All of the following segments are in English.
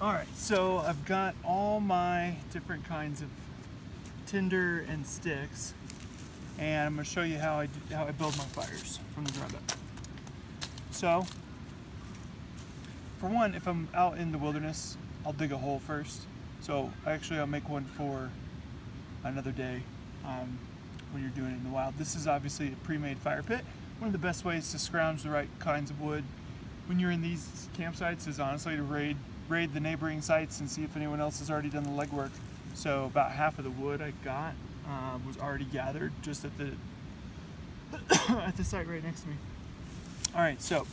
Alright, so I've got all my different kinds of tinder and sticks, and I'm going to show you how I build my fires from the ground up. So, for one, if I'm out in the wilderness, I'll dig a hole first. So I'll make one for another day when you're doing it in the wild. This is obviously a pre-made fire pit. One of the best ways to scrounge the right kinds of wood when you're in these campsites is honestly to raid the neighboring sites and see if anyone else has already done the legwork. So about half of the wood I got was already gathered just at the at the site right next to me. All right, so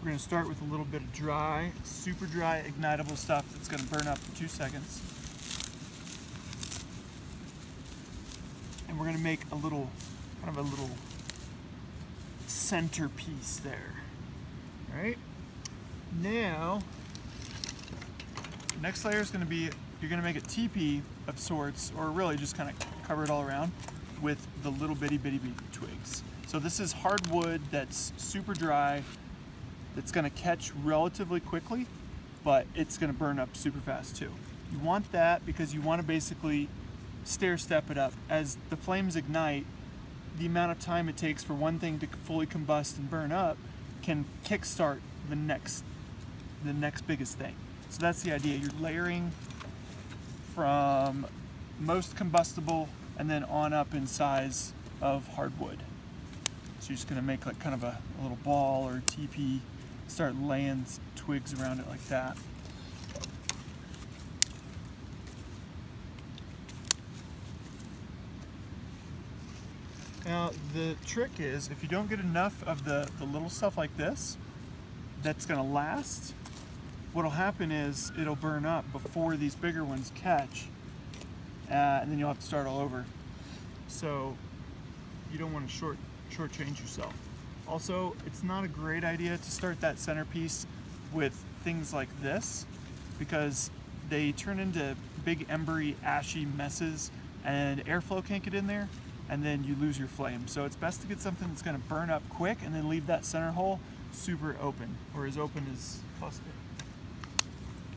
we're going to start with a little bit of dry, super dry, ignitable stuff that's going to burn up in 2 seconds. And we're going to make a little, kind of a little centerpiece there. All right. Now, the next layer is going to be, you're going to make a teepee of sorts, or really just kind of cover it all around with the little bitty twigs. So this is hardwood that's super dry, that's going to catch relatively quickly, but it's going to burn up super fast too. You want that because you want to basically stair-step it up. As the flames ignite, the amount of time it takes for one thing to fully combust and burn up can kickstart the next biggest thing. So that's the idea. You're layering from most combustible and then on up in size of hardwood. So you're just going to make like kind of a little ball or a teepee, start laying twigs around it like that. Now the trick is, if you don't get enough of the little stuff like this that's going to last, what'll happen is it'll burn up before these bigger ones catch, and then you'll have to start all over. So you don't want to shortchange yourself. Also, it's not a great idea to start that centerpiece with things like this, because they turn into big embery, ashy messes and airflow can't get in there, and then you lose your flame. So it's best to get something that's going to burn up quick and then leave that center hole super open, or as open as possible.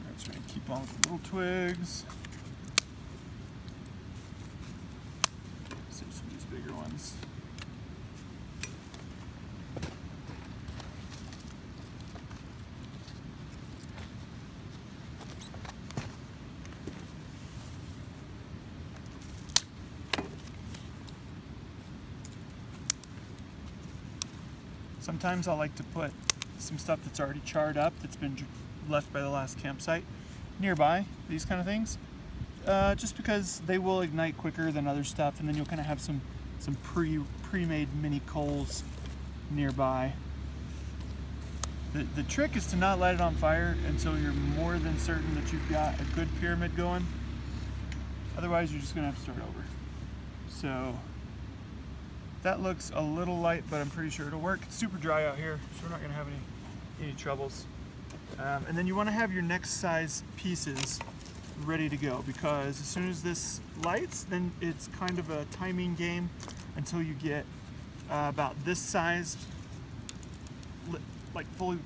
Alright, so we're going to keep on with the little twigs. Save some of these bigger ones. Sometimes I like to put some stuff that's already charred up, that's been left by the last campsite, nearby, these kind of things, just because they will ignite quicker than other stuff, and then you'll kind of have some pre-made mini coals nearby. The trick is to not light it on fire until you're more than certain that you've got a good pyramid going. Otherwise, you're just going to have to start over. So that looks a little light, but I'm pretty sure it'll work. It's super dry out here, so we're not going to have any troubles. And then you want to have your next size pieces ready to go, because as soon as this lights, then it's kind of a timing game until you get about this size, like fully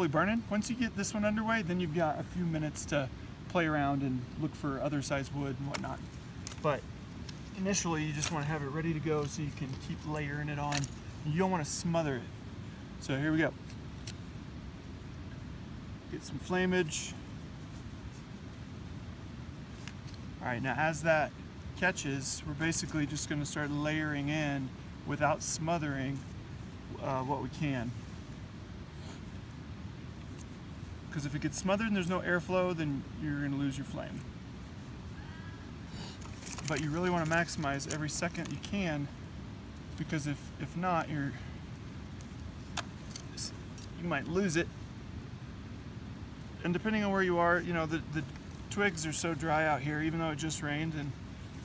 burning. Once you get this one underway, then you've got a few minutes to play around and look for other size wood and whatnot. But initially, you just want to have it ready to go so you can keep layering it on. You don't want to smother it. So here we go. Get some flamage. All right, now as that catches, we're basically just going to start layering in without smothering what we can. Because if it gets smothered and there's no airflow, then you're going to lose your flame. But you really want to maximize every second you can, because if not, you might lose it. And depending on where you are, you know, the twigs are so dry out here, even though it just rained, and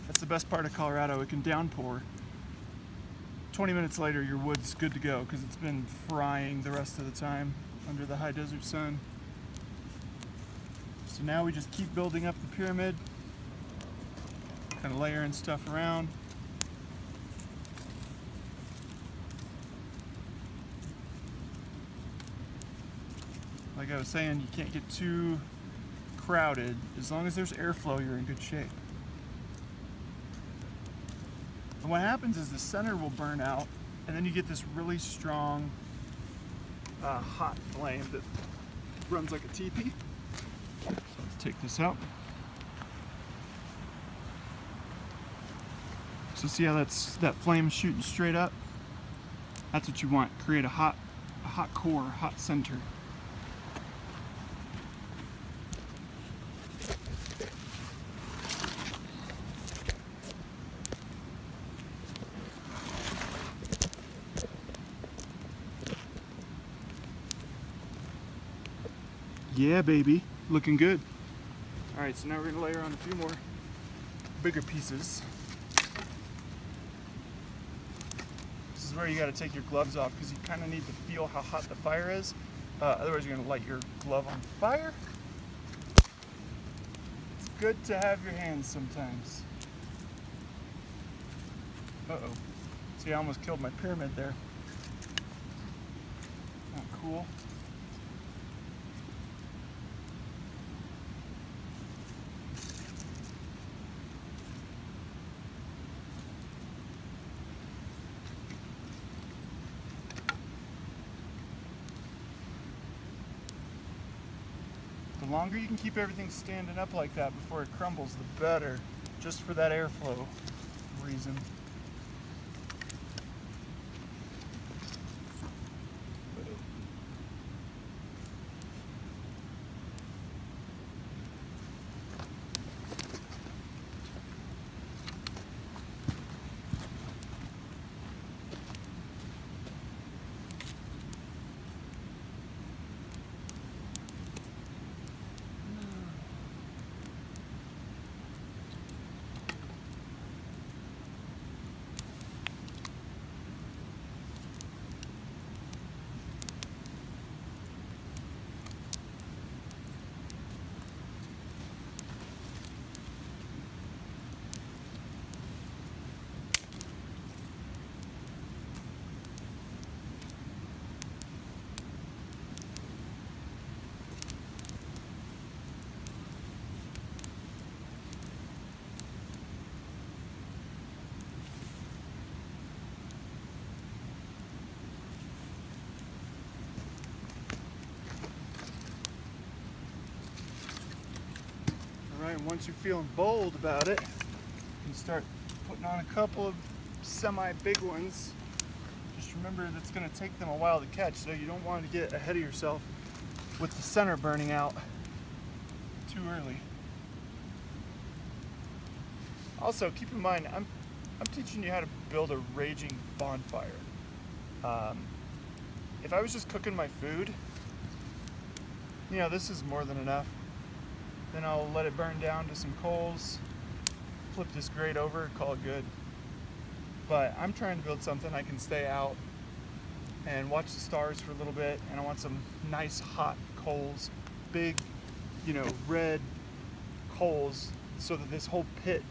that's the best part of Colorado, it can downpour. 20 minutes later, your wood's good to go because it's been frying the rest of the time under the high desert sun. So now we just keep building up the pyramid, kind of layering stuff around. Like I was saying, you can't get too crowded. As long as there's airflow, you're in good shape. And what happens is the center will burn out, and then you get this really strong hot flame that runs like a teepee. So let's take this out. So see how that flame shooting straight up? That's what you want. Create a hot core, hot center. Yeah, baby, looking good. All right, so now we're gonna layer on a few more bigger pieces. This is where you gotta take your gloves off because you kind of need to feel how hot the fire is. Otherwise, you're gonna light your glove on fire. It's good to have your hands sometimes. Uh-oh. See, I almost killed my pyramid there. Not cool. The longer you can keep everything standing up like that before it crumbles, the better, just for that airflow reason. Alright, and once you're feeling bold about it, you can start putting on a couple of semi-big ones. Just remember that's going to take them a while to catch, so you don't want to get ahead of yourself with the center burning out too early. Also, keep in mind, I'm teaching you how to build a raging bonfire. If I was just cooking my food, you know, this is more than enough. Then I'll let it burn down to some coals, flip this grate over, call it good. But I'm trying to build something I can stay out and watch the stars for a little bit, and I want some nice hot coals, big, you know, red coals, so that this whole pit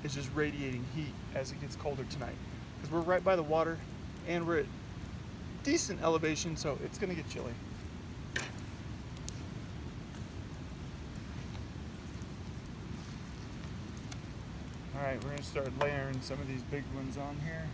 is just radiating heat as it gets colder tonight. Because we're right by the water and we're at decent elevation, so it's gonna get chilly. Alright, we're going to start layering some of these big ones on here.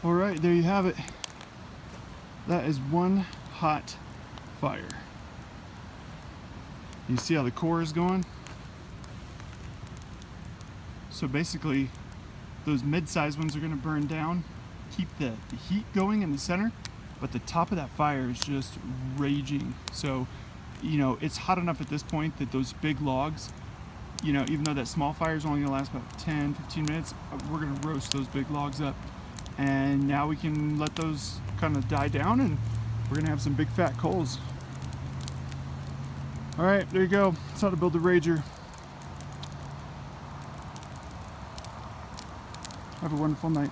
All right, there you have it. That is one hot fire. You see how the core is going? So basically, those mid-sized ones are going to burn down, keep the heat going in the center, but the top of that fire is just raging. So, you know, it's hot enough at this point that those big logs, you know, even though that small fire is only going to last about 10, 15 minutes, we're going to roast those big logs up. And now we can let those kind of die down, and we're going to have some big fat coals. All right, there you go. That's how to build a Rager. Have a wonderful night.